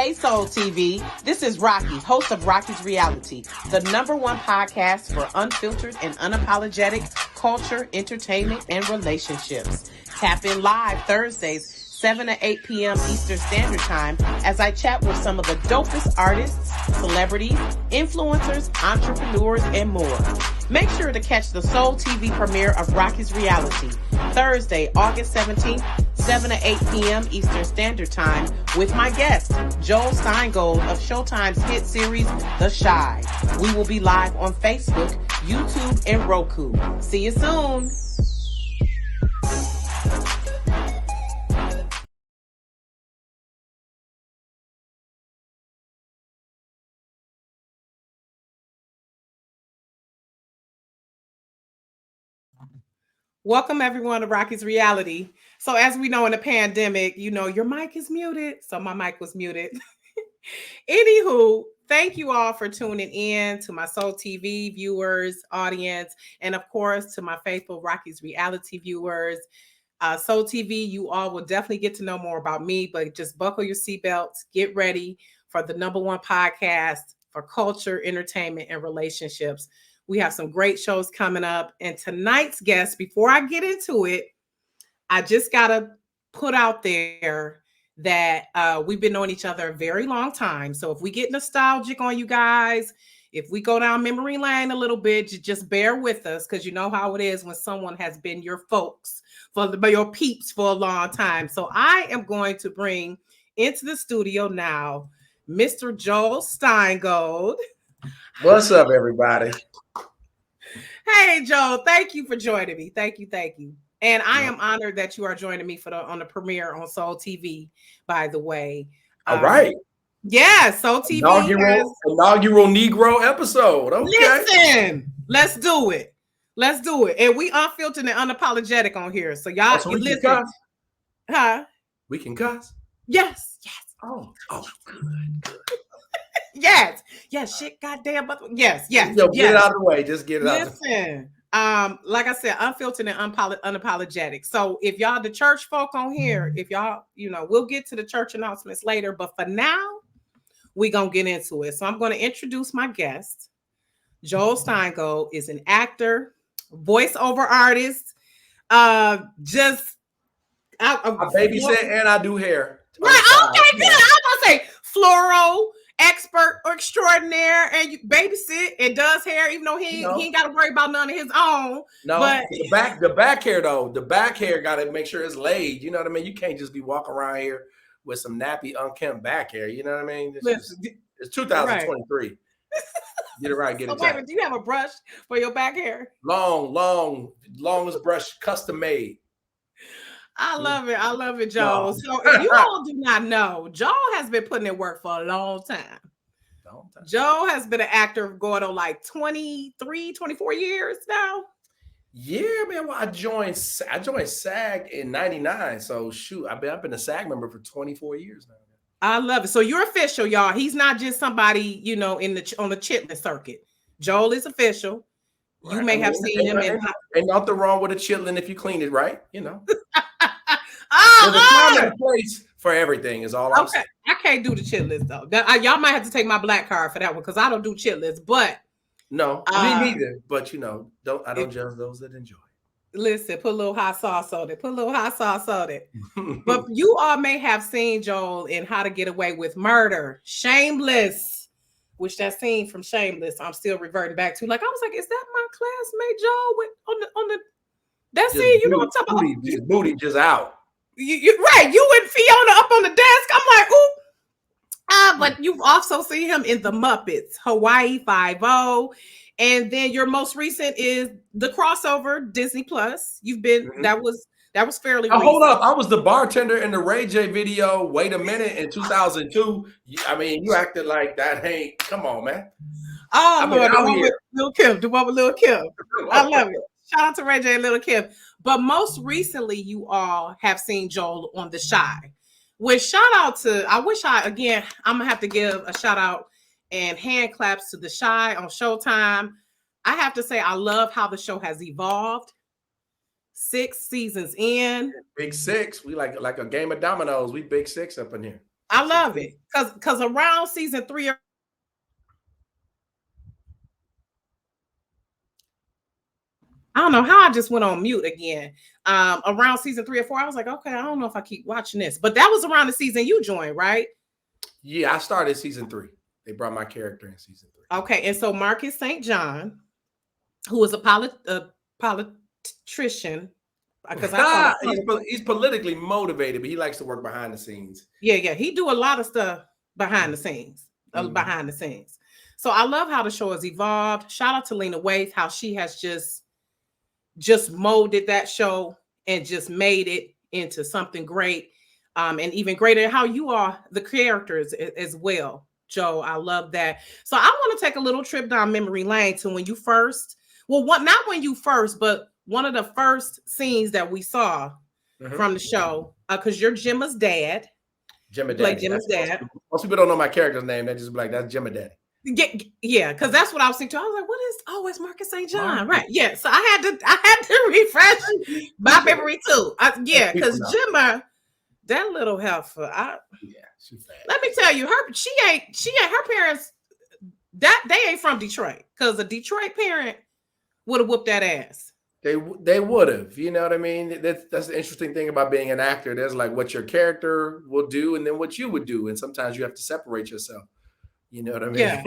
Hey Soul TV, this is Rocki, host of Rocki's Reality, the #1 podcast for unfiltered and unapologetic culture, entertainment, and relationships. Tap in live Thursdays, 7 to 8 p.m. Eastern Standard Time as I chat with some of the dopest artists, celebrities, influencers, entrepreneurs, and more. Make sure to catch the Soul TV premiere of Rocki's Reality, Thursday, August 17th, 7 to 8 p.m. Eastern Standard Time with my guest, Joel Steingold of Showtime's hit series, The Chi. We will be live on Facebook, YouTube, and Roku. See you soon. Welcome everyone to Rocki's Reality. So as we know in the pandemic, your mic is muted. So my mic was muted. Anywho, thank you all for tuning in to my Soul TV viewers, audience, and of course to my faithful Rocki's Reality viewers. Soul TV, you all will definitely get to know more about me, but just buckle your seatbelts, get ready for the #1 podcast for culture, entertainment, and relationships. We have some great shows coming up. And tonight's guest, before I get into it, I just got to put out there that we've been knowing each other a very long time. So if we get nostalgic on you guys, if we go down memory lane a little bit, just bear with us, because you know how it is when someone has been your folks, your peeps for a long time. So I am going to bring into the studio now Mr. Joel Steingold. What's up, everybody? Hey, Joel, thank you for joining me. Thank you. And I am honored that you are joining me on the premiere on Soul TV, by the way. All right. Yeah, Soul TV. Inaugural Negro episode. Okay. Listen, let's do it. And we unfiltered and unapologetic on here. So y'all can listen. Huh? We can cuss? Yes. Oh, good. Yes, shit, goddamn. Yes. Get it out of the way. Just get it out. Listen, like I said, unfiltered and unapologetic. So if y'all the church folk on here, if y'all, we'll get to the church announcements later, but for now, we're gonna get into it. So I'm gonna introduce my guest. Joel Steingold is an actor, voiceover artist. I babysit and I do hair. Right, okay, good. I was gonna say floral expert extraordinaire, and you babysit and does hair, even though he ain't got to worry about none of his own. No, but the back hair though, the back hair got to make sure it's laid. You know what I mean? You can't just be walking around here with some nappy, unkempt back hair. You know what I mean? It's 2023. Right. Get it right, get it tight. Do you have a brush for your back hair? Longest brush, custom made. I love it, Joel. So if you all do not know, Joel has been putting in work for a long time. Joel has been an actor going on like 23, 24 years now. Yeah, man. Well, I joined SAG in '99. So shoot, I've been a SAG member for 24 years now. I love it. So you're official, y'all. He's not just somebody, on the chitlin circuit. Joel is official. You may have seen him in. Ain't nothing wrong with a chitlin if you clean it right, There's a time and a place for everything is all I'm saying. I can't do the chitlins though. Y'all might have to take my black card for that one, because I don't do chitlins. But no, me neither. But I don't judge those that enjoy. Listen, put a little hot sauce on it. But you all may have seen Joel in How to Get Away with Murder, Shameless, which that scene from Shameless, I'm still reverting back to. Like, I was like, is that my classmate Joel on the that scene? You know what I'm talking about? His booty just out. Right, you and Fiona up on the desk. I'm like, ooh. But you've also seen him in the Muppets, Hawaii Five-0. And then your most recent is The Crossover, Disney Plus. You've been that was fairly recent. Hold up. I was the bartender in the Ray J video, Wait a Minute, in 2002. I mean, you acted like that ain't, come on, man. Oh, Lord, the one with Lil' Kim. I love it. Shout out to Ray J and Lil' Kim. But most recently, you all have seen Joel on The Chi. Which shout out to, I'm going to have to give a shout out and hand claps to The Chi on Showtime. I have to say, I love how the show has evolved. 6 seasons in. Big 6. We like a game of dominoes. We big 6 up in here. I love it because around season 3, I don't know how I just went on mute again. Around season 3 or 4, I was like, okay, I don't know if I keep watching this, but that was around the season you joined, right? Yeah, I started season 3. They brought my character in season 3. Okay, and so Marcus St. John, who is a politician, because I call it he's politically motivated, but he likes to work behind the scenes. Yeah, he do a lot of stuff behind the scenes, behind the scenes. So I love how the show has evolved. Shout out to Lena Waithe, how she has just molded that show and just made it into something great, and even greater. How you are the characters as well, Joe. I love that. So I want to take a little trip down memory lane to when you first. Well, not when you first, but one of the first scenes that we saw from the show, because you're Gemma's dad. Gemma Daddy. Gemma's dad. Most people don't know my character's name. They just be like, that's Gemma Daddy. Yeah, because that's what I was thinking. I was like, "What is? Oh, it's Marcus St. John, right?" Yeah. So I had to refresh my memory too. Because Gemma, that little heifer. She's fat. Let me tell you, she ain't her parents. That they ain't from Detroit, because a Detroit parent would have whooped that ass. They would have. You know what I mean? That's the interesting thing about being an actor. There's like what your character will do, and then what you would do, and sometimes you have to separate yourself. You know what I mean? Yeah.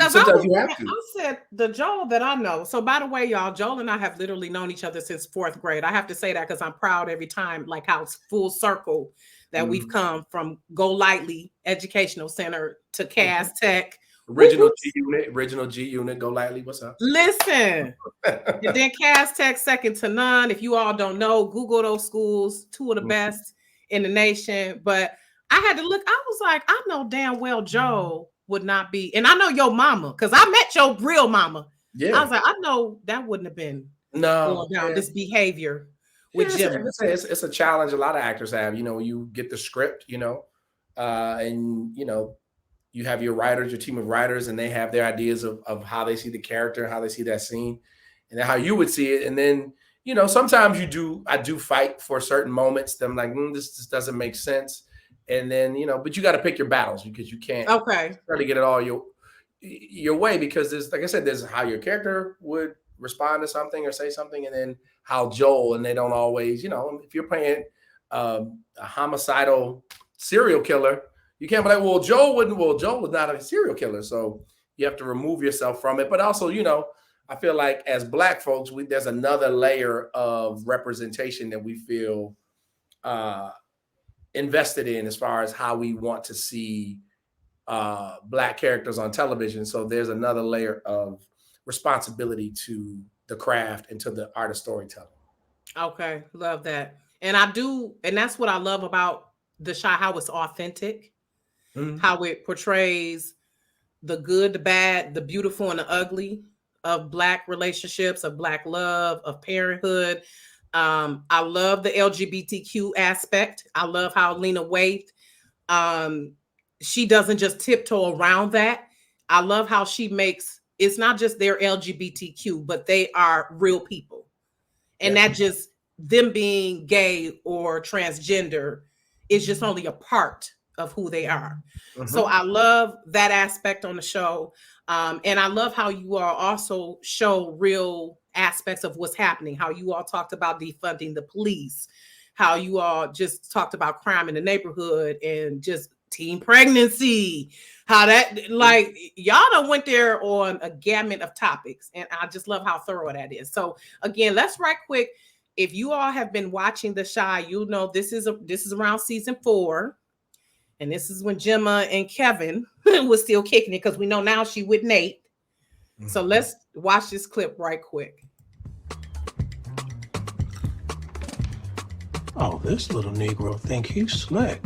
Sometimes you have to. I said the Joel that I know. So by the way, y'all, Joel and I have literally known each other since 4th grade. I have to say that because I'm proud every time, like how it's full circle that we've come from Go Lightly Educational Center to Cass Tech. Original G Unit, Go Lightly. What's up? Listen. And then Cass Tech, second to none. If you all don't know, Google those schools, 2 of the best in the nation. But I had to look. I was like, I know damn well Joel would not be, and I know your mama, because I met your real mama. Yeah, I was like, I know that wouldn't have been going down this behavior with Jim. It's a challenge a lot of actors have. You know, you get the script, and you have your writers, your team of writers, and they have their ideas of how they see the character, how they see that scene, and then how you would see it. And then, sometimes I do fight for certain moments. That I'm like, this just doesn't make sense. And then, but you got to pick your battles, because you can't try to get it all your way, because there's, like I said, there's how your character would respond to something or say something, and then how Joel, and they don't always, if you're playing a homicidal serial killer, you can't be like, Joel was not a serial killer. So you have to remove yourself from it. But also, I feel like as Black folks, there's another layer of representation that we feel invested in, as far as how we want to see Black characters on television. So there's another layer of responsibility to the craft and to the art of storytelling. Okay, love that. And that's what I love about the show, how it's authentic, how it portrays the good, the bad, the beautiful, and the ugly of Black relationships, of Black love, of parenthood. I love the LGBTQ aspect. I love how Lena Waithe, she doesn't just tiptoe around that. I love how she makes, it's not just their LGBTQ, but they are real people. And that just, them being gay or transgender is just only a part of who they are. So I love that aspect on the show. And I love how you all also show real aspects of what's happening, how you all talked about defunding the police, how you all just talked about crime in the neighborhood and just teen pregnancy, how that, like, y'all done went there on a gamut of topics. And I just love how thorough that is. So again, let's right quick. If you all have been watching The Chi, you know this is around season 4. And this is when Gemma and Kevin was still kicking it, because we know now she with Nate. So let's watch this clip right quick. Oh, this little Negro think he's slick.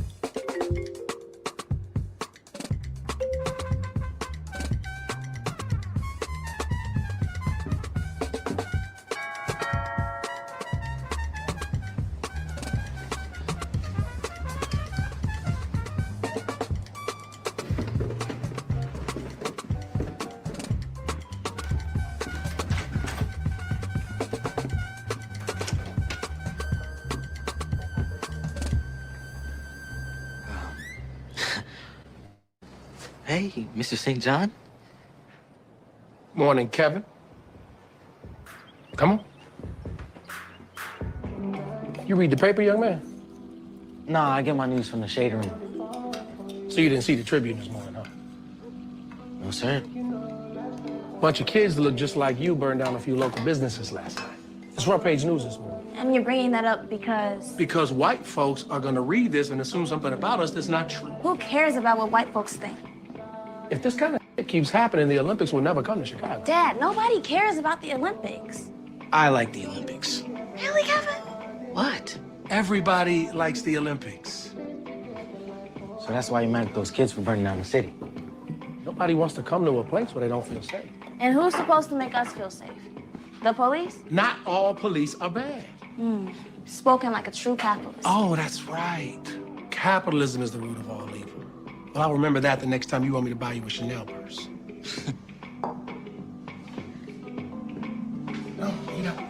Hey, Mr. St. John. Morning, Kevin. Come on. You read the paper, young man? Nah, I get my news from the shade room. So you didn't see the Tribune this morning, huh? No, sir. Bunch of kids that look just like you burned down a few local businesses last night. It's front page news this morning. And you're bringing that up because... Because white folks are gonna read this and assume something about us that's not true. Who cares about what white folks think? If this kind of shit keeps happening, the Olympics will never come to Chicago. Dad, nobody cares about the Olympics. I like the Olympics. Really, Kevin? What? Everybody likes the Olympics. So that's why you mad at those kids for burning down the city. Nobody wants to come to a place where they don't feel safe. And who's supposed to make us feel safe? The police? Not all police are bad. Spoken like a true capitalist. Oh, that's right. Capitalism is the root of all evil. Well, I'll remember that the next time you want me to buy you a Chanel purse. No, you know.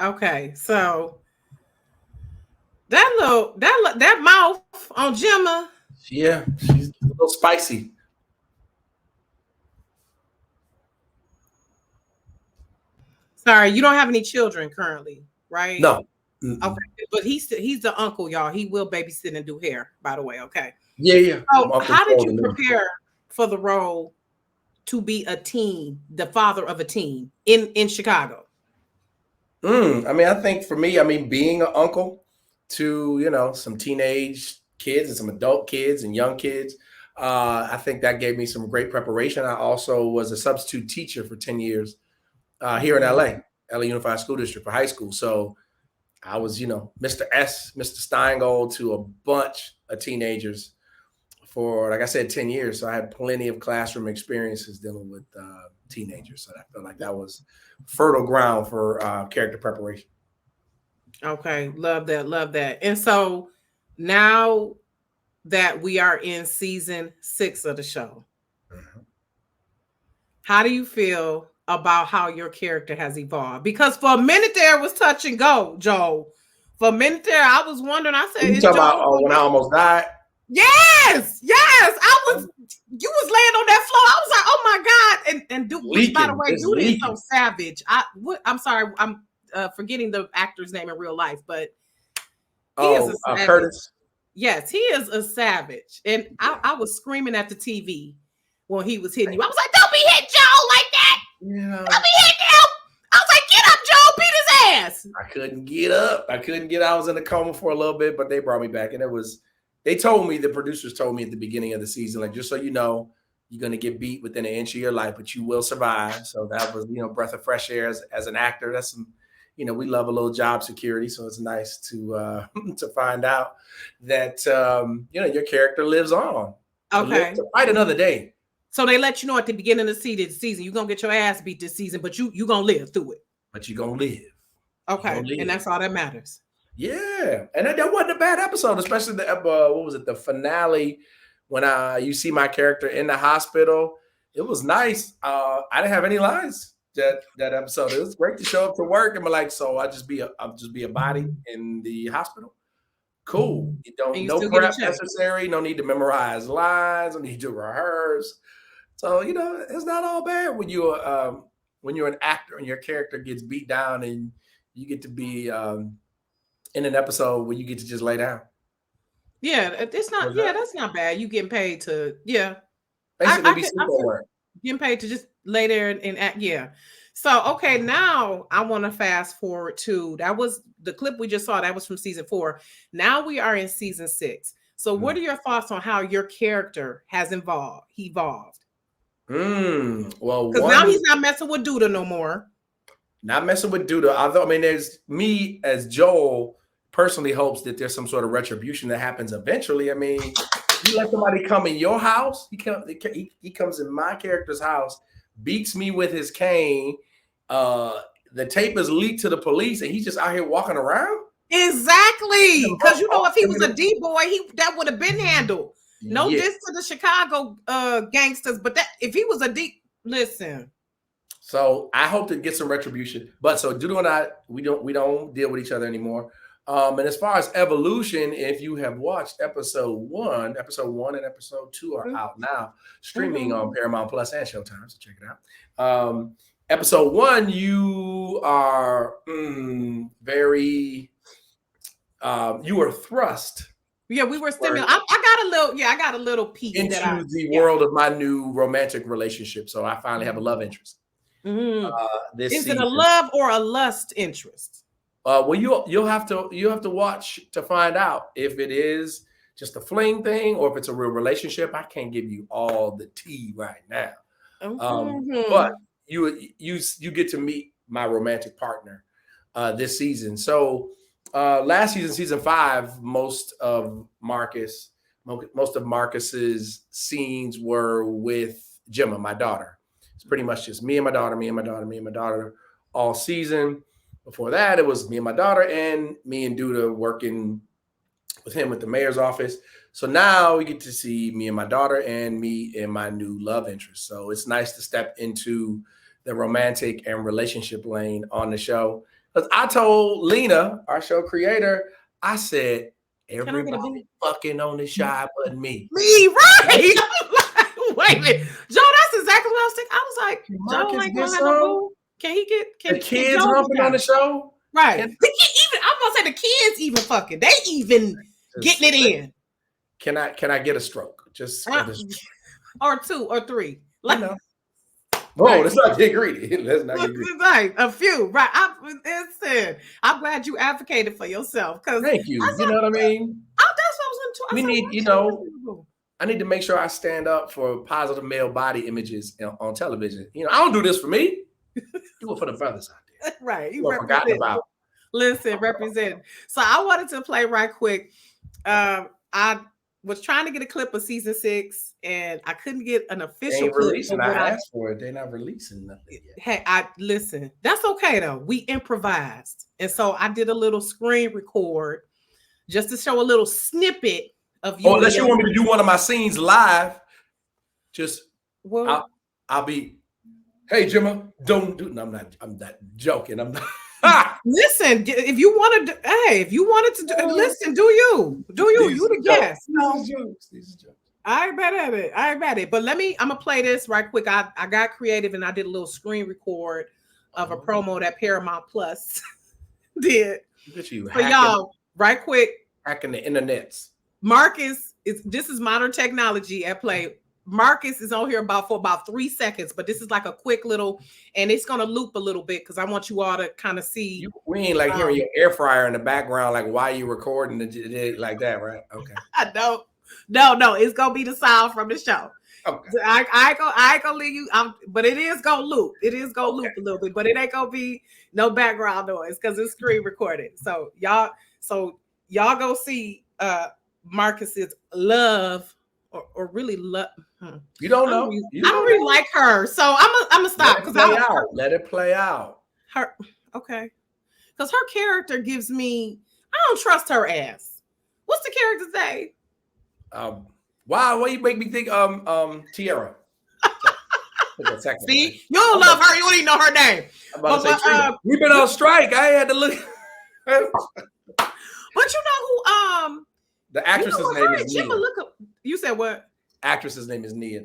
Okay, so that mouth on Gemma. Yeah, she's a little spicy. Sorry, you don't have any children currently, right? No. Okay, but he's the uncle, y'all. He will babysit and do hair, by the way. Okay. Yeah. So how did you prepare for the role to be a teen, the father of a teen in Chicago? I mean, I think for me, being an uncle to, some teenage kids and some adult kids and young kids, I think that gave me some great preparation. I also was a substitute teacher for 10 years here in LA Unified School District for high school. So I was, Mr. Steingold to a bunch of teenagers for, like I said, 10 years. So I had plenty of classroom experiences dealing with teenagers. So I felt like that was fertile ground for character preparation. Okay, love that. And so now that we are in season 6 of the show, how do you feel about how your character has evolved? Because for a minute there it was touch and go, Joel. For a minute there, I was wondering. I said, "You talking about when I almost died?" Yes. You was laying on that floor. I was like, "Oh my God!" And which, by the way, dude is so savage. I'm sorry, I'm forgetting the actor's name in real life, but he is a savage. Curtis. Yes, he is a savage, and I was screaming at the TV when he was hitting you. I was like, "Don't be hitting Joel like that! Don't be hitting him!" I was like, "Get up, Joel! Beat his ass!" I couldn't get up. I was in a coma for a little bit, but they brought me back, and the producers told me at the beginning of the season, like, just so you know, you're going to get beat within an inch of your life, but you will survive. So that was, breath of fresh air as an actor. That's some, we love a little job security. So it's nice to find out that, your character lives on. Okay. To fight another day. So they let you know at the beginning of the season, you're going to get your ass beat this season, but you're going to live through it. But you're going to live. Okay. And that's all that matters. Yeah. And that wasn't a bad episode, especially the finale when you see my character in the hospital. It was nice. I didn't have any lines that episode. It was great to show up to work and be like, so I'll just be a body in the hospital. Cool. No prep necessary. No need to memorize lines. No need to rehearse. So, it's not all bad when you're an actor and your character gets beat down and you get to be in an episode where you get to just lay down. Yeah, it's not. Yeah, that's not bad. You getting paid to, basically getting paid to just lay there and act. Yeah. So okay, now I want to fast forward to that was the clip we just saw. That was from season 4. Now we are in season 6. So what are your thoughts on how your character has evolved? Well, because now he's not messing with Duda no more. Not messing with Duda. Although, there's me as Joel personally hopes that there's some sort of retribution that happens eventually. You let somebody come in your house. He comes in my character's house, beats me with his cane. The tape is leaked to the police, and he's just out here walking around. Exactly, because if he was a D boy, that would have been handled. No diss to the Chicago gangsters, but that if he was a D, listen. So I hope to get some retribution. But so Duda and I, we don't deal with each other anymore. And as far as evolution, if you have watched episode one and episode 2 are out now, streaming on Paramount Plus and Showtime. So check it out. Episode 1, you are very, you were thrust. Yeah, we were stimulated. I got a little peek into the world of my new romantic relationship. So I finally have a love interest. This Is season. it a love or a lust interest? Well, you'll have to watch to find out if it is just a fling thing or if it's a real relationship. I can't give you all the tea right now, but you get to meet my romantic partner this season. So last season, season 5, most of Marcus's scenes were with Gemma, my daughter. It's pretty much just me and my daughter all season. Before that, it was me and my daughter and me and Duda working with him at the mayor's office. So now we get to see me and my daughter and me and my new love interest. So it's nice to step into the romantic and relationship lane on the show. Because I told Lena, our show creator, I said, everybody fucking on the show but me. Me, right? Wait a minute. Joe, that's exactly what I was thinking. I was like, Joe ain't gonna have no boo. Can he get the kids humping on the show? Right. I'm gonna say the kids even fucking. They even getting it in. Can I get a stroke? Just or 2 or 3. Like, whoa, let's not get greedy. Let's not get greedy. Right, a few. Right. I'm glad you advocated for yourself. Thank you. You know what I mean? That's what I was going to. We need, I need to make sure I stand up for positive male body images on television. I don't do this for me. Do it for the brothers out there. Right. You forgotten about. Listen, represent. So I wanted to play right quick. I was trying to get a clip of season 6 and I couldn't get an official clip. I asked for it. They're not releasing nothing yet. Hey, listen. That's okay though. We improvised. And so I did a little screen record just to show a little snippet of you. Unless you want me to do one of my scenes live, I'll be, hey Gemma, don't do. No, I'm not joking. I'm not. Listen, if you wanted to do, listen, do you the guest? These are jokes. I bet at it. But I'm gonna play this right quick. I got creative and I did a little screen record of a promo that Paramount Plus did. For y'all, right quick. Hacking the internets. This is modern technology at play. Marcus is on here for about 3 seconds, but this is like a quick little, and it's gonna loop a little bit because I want you all to kind of see. We ain't like hearing your air fryer in the background, like why you recording it like that, right? Okay. No, it's gonna be the sound from the show. Okay. I ain't gonna leave you. But it is gonna loop. It is gonna loop a little bit, but it ain't gonna be no background noise because it's screen recorded. So y'all go see Marcus's love. Or really love. You don't know. I don't really like her, so I'm gonna stop because let it play out. Her okay, because her character gives me. I don't trust her ass. What's the character's name? Wow, what you make me think? Tiara. See, you don't love her. You don't even know her name. We've been on strike. I had to look. But you know who? The actress's name is Nia. Look up. You said what? Actress's name is Nia.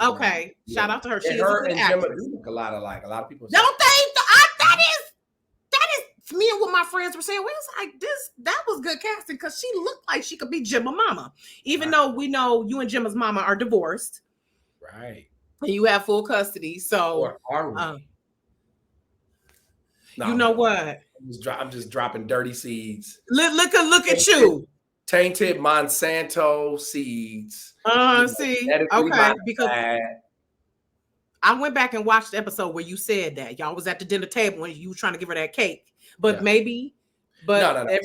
Okay, shout out to her. She her and Gemma do look a lot alike. A lot of people don't they? That is me and what my friends were saying. We was like, that was good casting because she looked like she could be Gemma mama, even though we know you and Gemma's mama are divorced, right? And you have full custody. So, or are we? No, you know what? I'm just dropping dirty seeds. Look at you. Tainted Monsanto seeds. See, okay, because I went back and watched the episode where you said that y'all was at the dinner table when you were trying to give her that cake, but maybe, but no,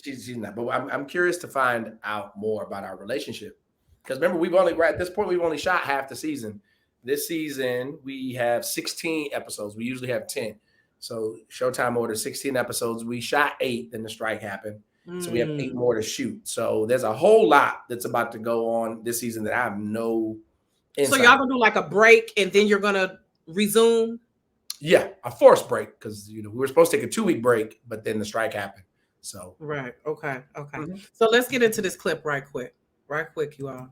she's not. But I'm curious to find out more about our relationship because remember at this point we've only shot half the season. This season we have 16 episodes. We usually have 10. So Showtime ordered 16 episodes. We shot 8, then the strike happened. So we have 8 more to shoot. So there's a whole lot that's about to go on this season that I have no insight. So y'all gonna do like a break and then you're gonna resume? Yeah, a forced break because we were supposed to take a 2-week break, but then the strike happened. So right. Okay. So let's get into this clip right quick, you all.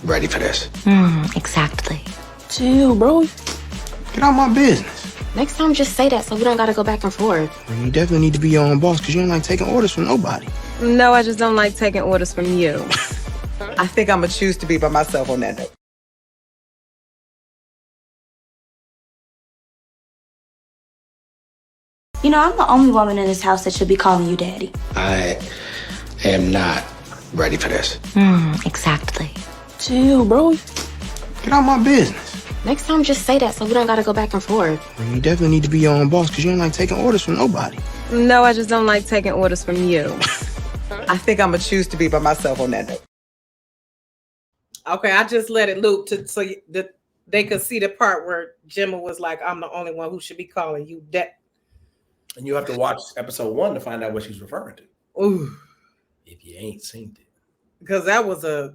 Ready for this? Exactly. Chill, bro. Get out my business. Next time, just say that so we don't gotta go back and forth. And you definitely need to be your own boss because you don't like taking orders from nobody. No, I just don't like taking orders from you. I think I'm gonna choose to be by myself on that note. You know, I'm the only woman in this house that should be calling you daddy. I am not ready for this. Exactly. Chill, bro. Get out my business. Next time, just say that so we don't gotta go back and forth. And you definitely need to be your own boss because you don't like taking orders from nobody. No, I just don't like taking orders from you. I think I'm gonna choose to be by myself on that note. Okay, I just let it loop so that they could see the part where Gemma was like, "I'm the only one who should be calling you that." And you have to watch episode 1 to find out what she's referring to. Ooh, If you ain't seen it. because that was a.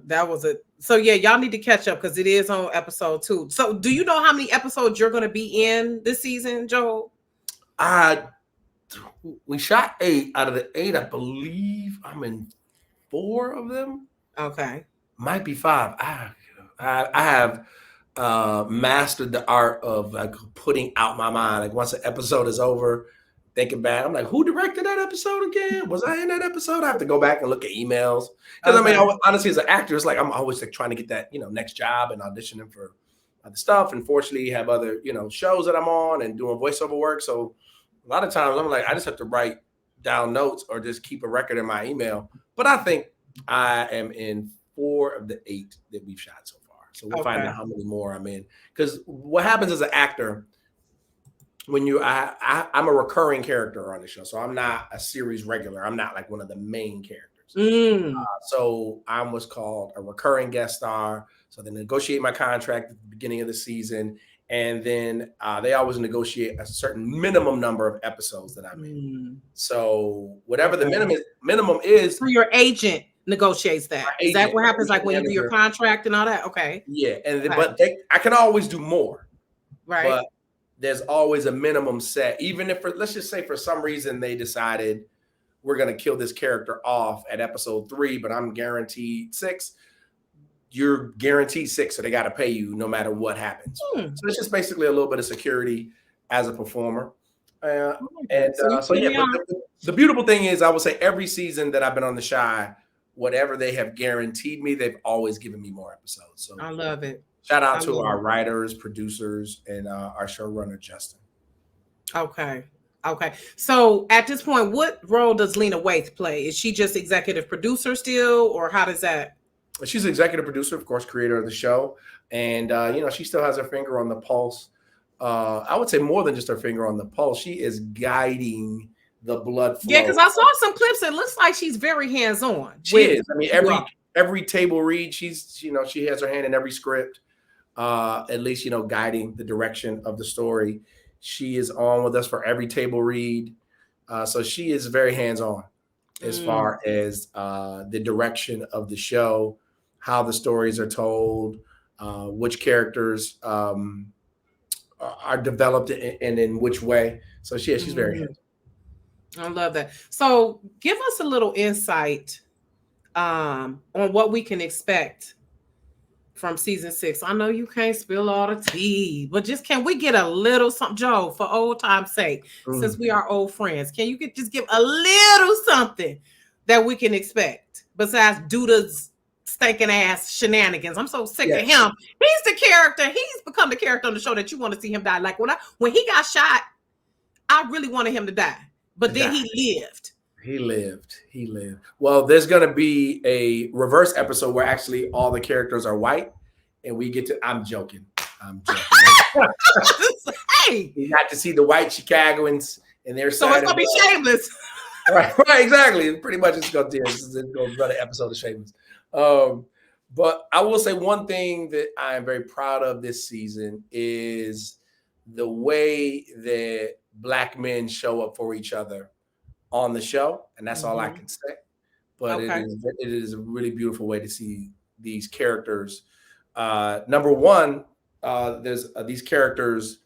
So yeah, y'all need to catch up because it is on episode 2. So do you know how many episodes you're going to be in this season, Joel? We shot 8 out of the 8. I believe I'm in 4 of them. Okay. Might be 5. I have mastered the art of like putting out my mind. Like once an episode is over, thinking back, I'm like, who directed that episode again? Was I in that episode? I have to go back and look at emails. Because I mean, honestly, as an actor, it's like I'm always like trying to get that, next job and auditioning for other stuff. And fortunately, have other, shows that I'm on and doing voiceover work. So a lot of times I'm like, I just have to write down notes or just keep a record in my email. But I think I am in 4 of the 8 that we've shot so far. So we'll find out how many more I'm in. Because what happens as an actor, when I'm a recurring character on the show, so I'm not a series regular. I'm not like one of the main characters. So I'm what's called a recurring guest star. So they negotiate my contract at the beginning of the season, and then they always negotiate a certain minimum number of episodes that I'm in. So whatever the minimum is, so your agent negotiates that. Is that what happens? Like when you do your contract and all that? Okay. Yeah, and but I can always do more, right? But there's always a minimum set. Even if, let's just say for some reason they decided we're going to kill this character off at episode 3, but I'm guaranteed 6. You're guaranteed 6, so they got to pay you no matter what happens. So it's just basically a little bit of security as a performer. The beautiful thing is, I would say every season that I've been on The Chi, whatever they have guaranteed me, they've always given me more episodes. So I love it. Shout out to our writers, producers, and our showrunner, Justin. Okay. So at this point, what role does Lena Waithe play? Is she just executive producer still, or how does that? She's executive producer, of course, creator of the show. And, she still has her finger on the pulse. I would say more than just her finger on the pulse. She is guiding the blood flow. Yeah, because I saw some clips. It looks like she's very hands-on. She is. I mean, every table read, she has her hand in every script. At least, guiding the direction of the story. She is on with us for every table read. So she is very hands-on as far as the direction of the show, how the stories are told, which characters are developed and in which way. So she's very hands-on. I love that. So give us a little insight on what we can expect from season 6. I know you can't spill all the tea, but just can we get a little something, Joe, for old time's sake, since we are old friends? Can you just give a little something that we can expect besides Duda's stinking ass shenanigans? I'm so sick of him. He's the character. He's become the character on the show that you want to see him die. Like when he got shot, I really wanted him to die, but then he lived. He lived. Well, there's going to be a reverse episode where actually all the characters are white and we get to, I'm joking. Hey, you got to see the white Chicagoans and their so it's going to be Shameless. Right, exactly. Pretty much it's going to run an episode of Shameless. But I will say one thing that I am very proud of this season is the way that Black men show up for each other on the show, and that's all I can say. But it is a really beautiful way to see these characters. Number one, there's these characters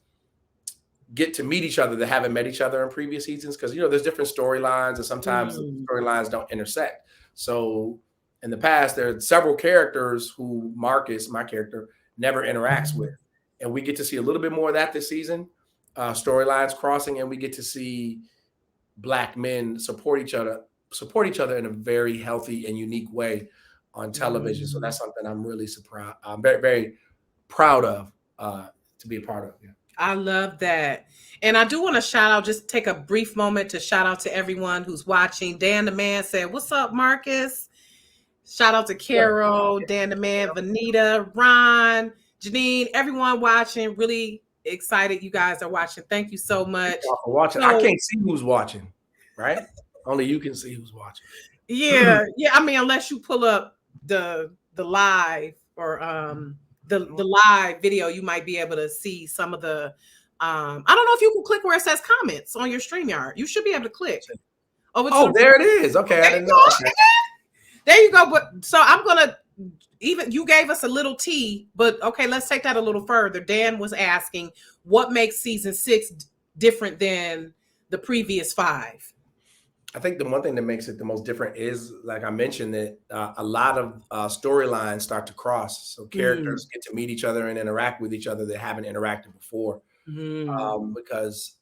get to meet each other that haven't met each other in previous seasons, because there's different storylines and sometimes the storylines don't intersect. So in the past, there are several characters who Marcus, my character, never interacts with, and we get to see a little bit more of that this season. Storylines crossing, and we get to see Black men support each other in a very healthy and unique way on television. So that's something I'm really surprised. I'm very, very proud of to be a part of. Yeah. I love that. And I do want to shout out, just take a brief moment to shout out to everyone who's watching. Dan the Man said, "What's up, Marcus?" Shout out to Carol, Dan the Man, Vanita, Ron, Janine, everyone watching. Really excited you guys are watching. Thank you so much for watching. I can't see who's watching, right? Only you can see who's watching. Yeah. I mean, unless you pull up the live or the live video, you might be able to see some of the I don't know if you can click where it says comments on your StreamYard. You should be able to click. There it is. Okay, I didn't know. Okay. There you go. But so I'm gonna, even you gave us a little tea, but okay, let's take that a little further. Dan was asking what makes season 6 different than the previous 5. I think the one thing that makes it the most different is, like I mentioned, that a lot of storylines start to cross. So characters get to meet each other and interact with each other that haven't interacted before. Because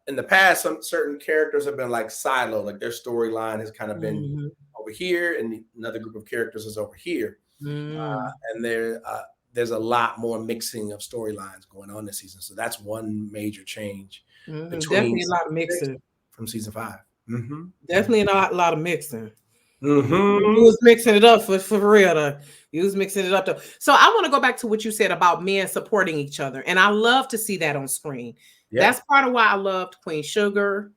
in the past, some certain characters have been like siloed, like their storyline has kind of been over here, and another group of characters is over here. And there's a lot more mixing of storylines going on this season. So that's one major change. Definitely a lot of mixing from season 5. Definitely not a lot of mixing. You was mixing it up for real though. You was mixing it up though. So I want to go back to what you said about men supporting each other, and I love to see that on screen. That's part of why I loved Queen Sugar,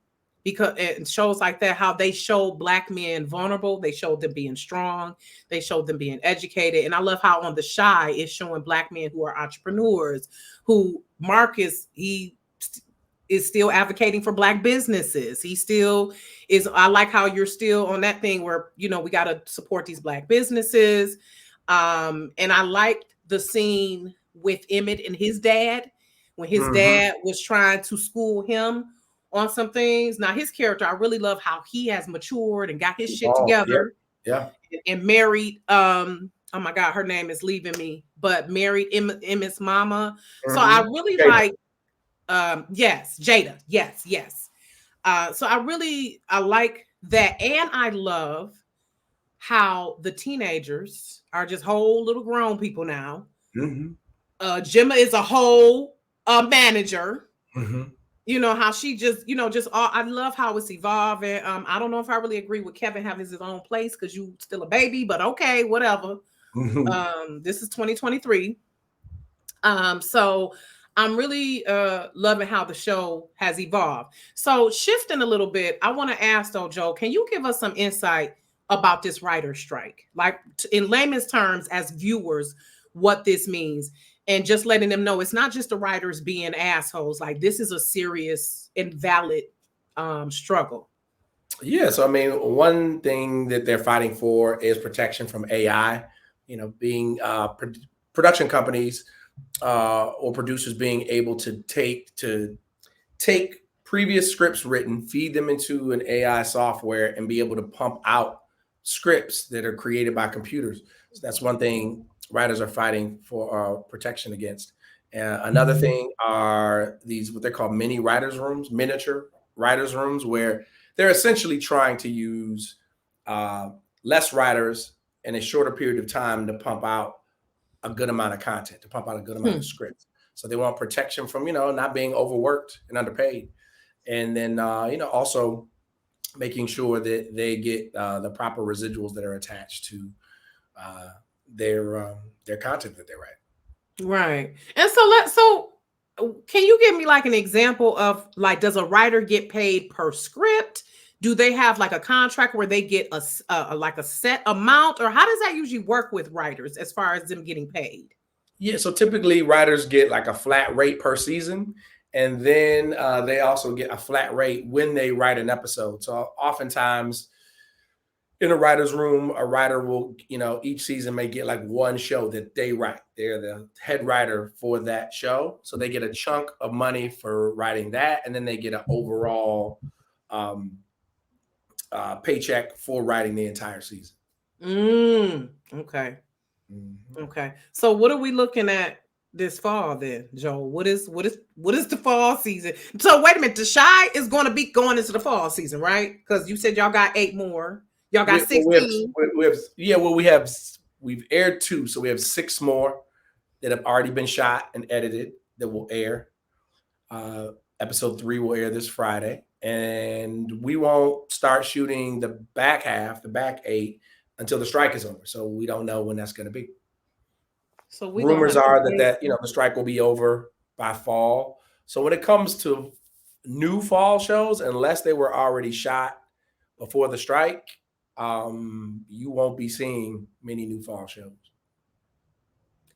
because in shows like that, how they show Black men vulnerable, they showed them being strong, they showed them being educated, and I love how on The Shy is showing Black men who are entrepreneurs. Who Marcus, he is still advocating for Black businesses. He still is. I like how you're still on that thing where, we got to support these Black businesses. And I liked the scene with Emmett and his dad, when his dad was trying to school him on some things. Now his character, I really love how he has matured and got his shit together. Yeah. And married, oh my God, her name is leaving me, but married Emmett's mama. So I really like, yes, Jada. Yes. So I like that. And I love how the teenagers are just whole little grown people now. Gemma is a whole manager. How she just, I love how it's evolving. I don't know if I really agree with Kevin having his own place because you still a baby, but okay, whatever. This is 2023. So I'm really loving how the show has evolved. So shifting a little bit, I want to ask though, Joel, can you give us some insight about this writer's strike? Like in layman's terms, as viewers, what this means, and just letting them know it's not just the writers being assholes. Like this is a serious and valid struggle. Yeah. So, I mean, one thing that they're fighting for is protection from AI, being production companies or producers being able to take previous scripts written, feed them into an AI software, and be able to pump out scripts that are created by computers. So that's one thing writers are fighting for protection against. Another thing are these, what they're called mini writers' rooms, miniature writers' rooms, where they're essentially trying to use less writers in a shorter period of time to pump out a good amount of content, to pump out a good amount of scripts. So they want protection from, not being overworked and underpaid. And then, also making sure that they get the proper residuals that are attached to their content that they write. Right. And so can you give me like an example of, like, does a writer get paid per script? Do they have like a contract where they get a set amount, or how does that usually work with writers as far as them getting paid? Yeah, so typically writers get like a flat rate per season, and then they also get a flat rate when they write an episode. So oftentimes, in a writer's room, a writer will, each season may get like one show that they write. They're the head writer for that show. So they get a chunk of money for writing that. And then they get an overall paycheck for writing the entire season. Okay. Okay. So what are we looking at this fall then, Joel? What is the fall season? So wait a minute, The Chi is going to be going into the fall season, right? Because you said y'all got 8 more. Y'all got 16. We've aired 2, so we have 6 more that have already been shot and edited that will air. Episode 3 will air this Friday, and we won't start shooting the back 8, until the strike is over. So we don't know when that's going to be. So rumors are that the strike will be over by fall. So when it comes to new fall shows, unless they were already shot before the strike, you won't be seeing many new fall shows.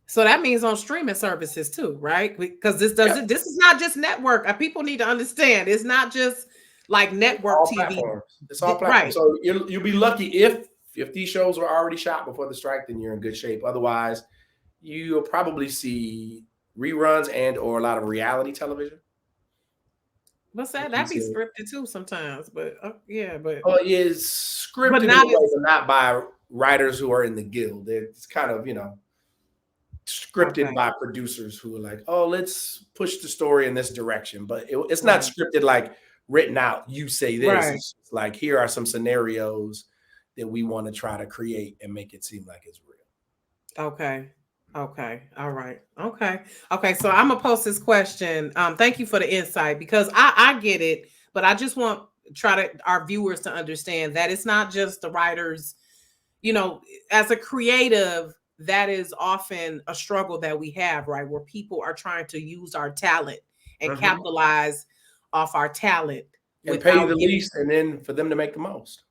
So that means on streaming services too, right? Because this is not just network. People need to understand it's not just like network TV. Platforms. It's all platforms. Right. So you'll be lucky if these shows were already shot before the strike, then you're in good shape. Otherwise, you'll probably see reruns and or a lot of reality television. What's that? That'd be scripted too sometimes, but it's scripted, but not by writers who are in the guild. It's kind of scripted by producers who are like, oh, let's push the story in this direction, but it's not scripted like written out. You say this. Right. It's like, here are some scenarios that we want to try to create and make it seem like it's real. Okay. All right. Okay. So I'm gonna post this question. Thank you for the insight, because I get it, but I just want our viewers to understand that it's not just the writers. As a creative, that is often a struggle that we have, right? Where people are trying to use our talent and capitalize off our talent and pay the least, and then for them to make the most.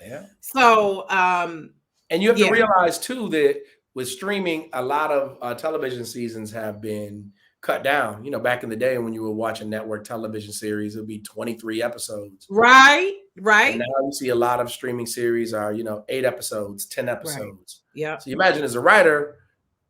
Yeah. So, and you have to realize too that with streaming, a lot of television seasons have been cut down. Back in the day when you were watching network television series, it would be 23 episodes. Right. And now you see a lot of streaming series are, 8 episodes, 10 episodes. Right. Yeah. So you imagine as a writer,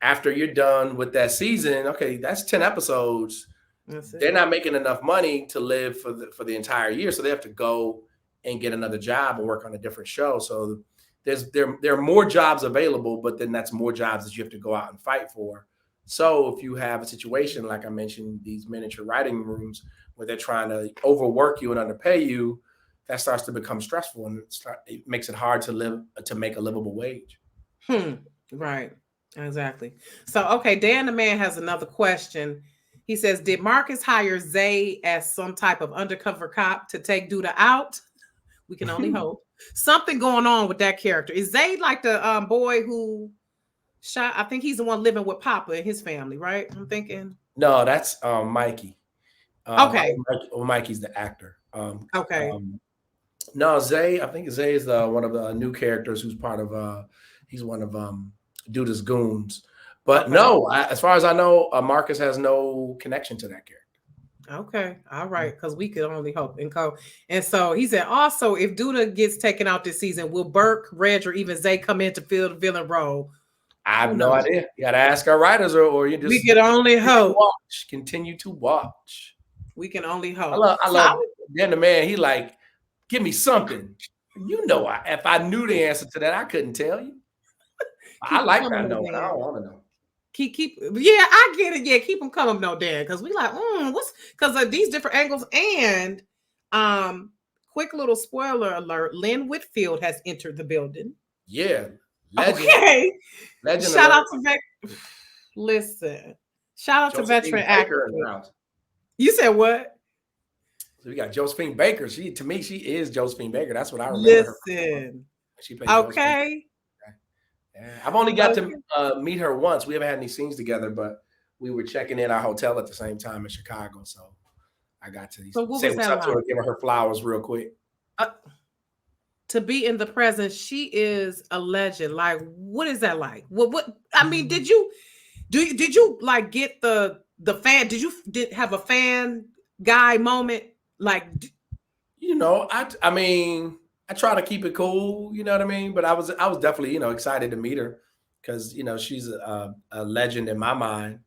after you're done with that season, okay, that's 10 episodes. They're not making enough money to live for the entire year. So they have to go and get another job and work on a different show. So there are more jobs available, but then that's more jobs that you have to go out and fight for. So if you have a situation, like I mentioned, these miniature writing rooms where they're trying to overwork you and underpay you, that starts to become stressful, and it makes it hard to make a livable wage. Right. Exactly. So, okay, Dan the Man has another question. He says, did Marcus hire Zay as some type of undercover cop to take Duda out? We can only hope. Something going on with that character. Is Zay like the boy who shot? I think he's the one living with Papa and his family, right? I'm thinking. No, that's Mikey. Okay. Mikey's the actor. Okay. No, Zay. I think Zay is one of the new characters who's part of. He's one of Duda's goons. But no, as far as I know, Marcus has no connection to that character. Okay. All right. Because we could only hope. And so he said, also, if Duda gets taken out this season, will Burke, Reg, or even Zay come in to fill the villain role? I have no idea. You got to ask our writers, or you just. We can only hope. Continue to watch. We can only hope. I love Dan the Man. He like, give me something. If I knew the answer to that, I couldn't tell you. I like that though. I don't want to know. I get it. Yeah, keep them coming, no, Dan, because we like, what's because of these different angles. And quick little spoiler alert: Lynn Whitfield has entered the building. Yeah, legend. Okay, legend. Shout out to veteran actor. You said what? So we got Josephine Baker. She is Josephine Baker. That's what I remember. Listen, she played okay. I've only got to meet her once. We haven't had any scenes together, but we were checking in our hotel at the same time in Chicago. So I got to say what's up to her, give her flowers real quick. To be in the presence, she is a legend. Like, what is that like? What I mean, did you like get the fan? Did you have a fan guy moment? Like, I mean, I try to keep it cool, you know what I mean? But I was definitely, excited to meet her because, she's a legend in my mind.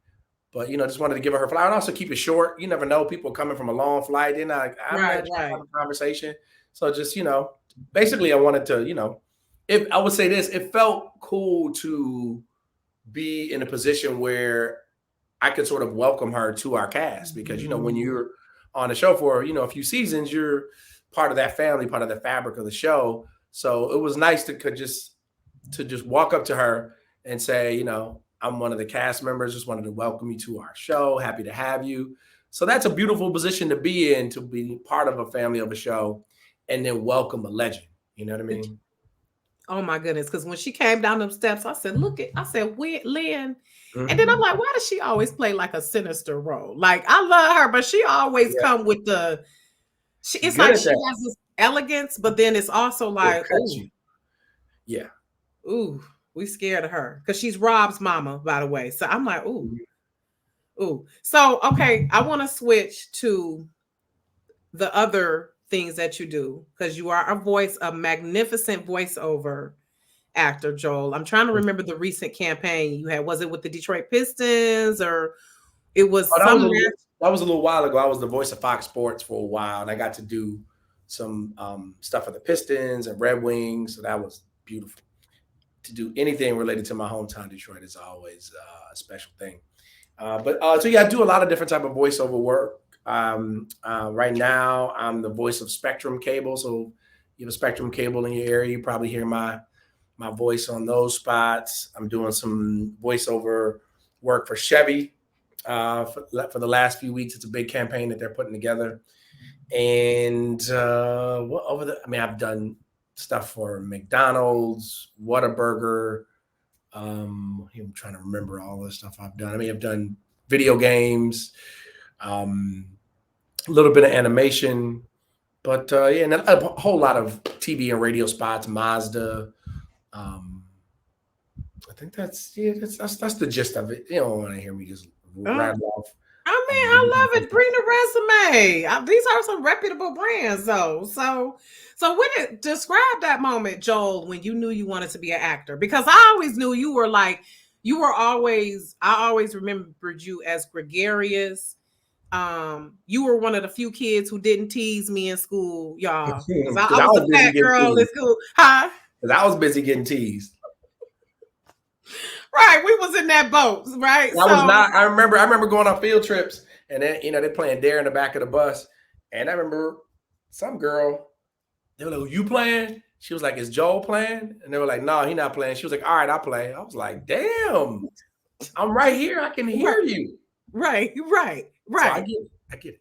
But, just wanted to give her flower and also keep it short. You never know. People coming from a long flight. They're not, I'm not trying to have a conversation. So just, basically I wanted to, if I would say this, it felt cool to be in a position where I could sort of welcome her to our cast because, when you're on the show for, a few seasons, you're part of that family, part of the fabric of the show. So it was nice to just walk up to her and say, I'm one of the cast members, just wanted to welcome you to our show. Happy to have you. So that's a beautiful position to be in, to be part of a family of a show and then welcome a legend. You know what I mean? Oh my goodness. Because when she came down them steps, I said, Lynn. And then I'm like, why does she always play like a sinister role? Like, I love her, but she always come with it's like she has this elegance, but then it's also like, ooh, we scared of her because she's Rob's mama, by the way. So I'm like, ooh. So, okay, I want to switch to the other things that you do because you are a magnificent voiceover actor, Joel. I'm trying to remember the recent campaign you had. Was it with the Detroit Pistons or it was that was a little while ago. I was the voice of Fox Sports for a while, and I got to do some stuff for the Pistons and Red Wings. So that was beautiful. To do anything related to my hometown, Detroit, is always a special thing. So I do a lot of different type of voiceover work. Right now, I'm the voice of Spectrum Cable. So you have a Spectrum Cable in your area, you probably hear my voice on those spots. I'm doing some voiceover work for Chevy for the last few weeks. It's a big campaign that they're putting together. And I've done stuff for McDonald's, Whataburger. I'm trying to remember all the stuff I've done. I've done video games, a little bit of animation, but and a whole lot of TV and radio spots, Mazda. I think that's the gist of it. You don't want to hear me just rattle off. I mean, I love it. Bring the resume. These are some reputable brands, though. So describe that moment, Joel, when you knew you wanted to be an actor. Because I always knew I always remembered you as gregarious. You were one of the few kids who didn't tease me in school, y'all. Because I was a fat girl in school. Huh? Because I was busy getting teased. Right, we was in that boat, right? I remember going on field trips, and then they're playing Dare in the back of the bus, and I remember some girl. They were like, "You playing?" She was like, "Is Joel playing?" And they were like, "No, he not playing." She was like, "All right, I'll play." I was like, "Damn, I'm right here. I can hear you." Right. So I get it.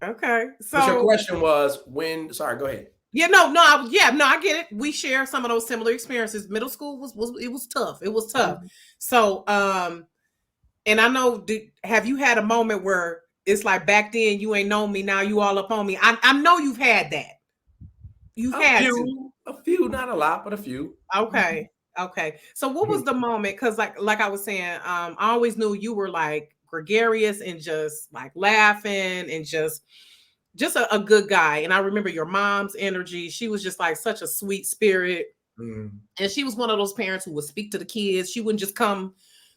Okay. So but your question was when? Sorry, go ahead. Yeah, I get it. We share some of those similar experiences. Middle school was tough. It was tough. Mm-hmm. So, and I know, have you had a moment where it's like back then you ain't known me, now you all up on me? I know you've had that. A few, not a lot, but a few. Okay. So what was the moment? Because like I was saying, I always knew you were like gregarious and just like laughing and just a good guy. And I remember your mom's energy. She was just like such a sweet spirit. And she was one of those parents who would speak to the kids. She wouldn't just come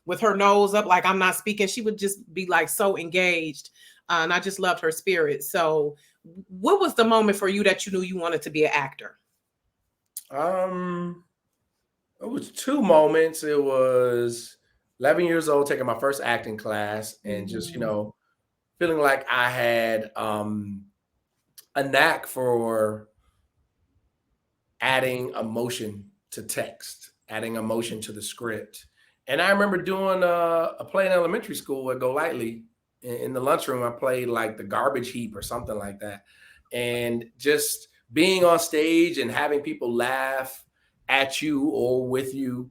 with her nose up like I'm not speaking. She would just be like so engaged. And I just loved her spirit. So what was the moment for you that you knew you wanted to be an actor? It was two moments. It was 11 years old, taking my first acting class and just, feeling like I had a knack for adding emotion to text, adding emotion to the script. And I remember doing a play in elementary school at Go Lightly. In the lunchroom, I played like the garbage heap or something like that. And just being on stage and having people laugh at you or with you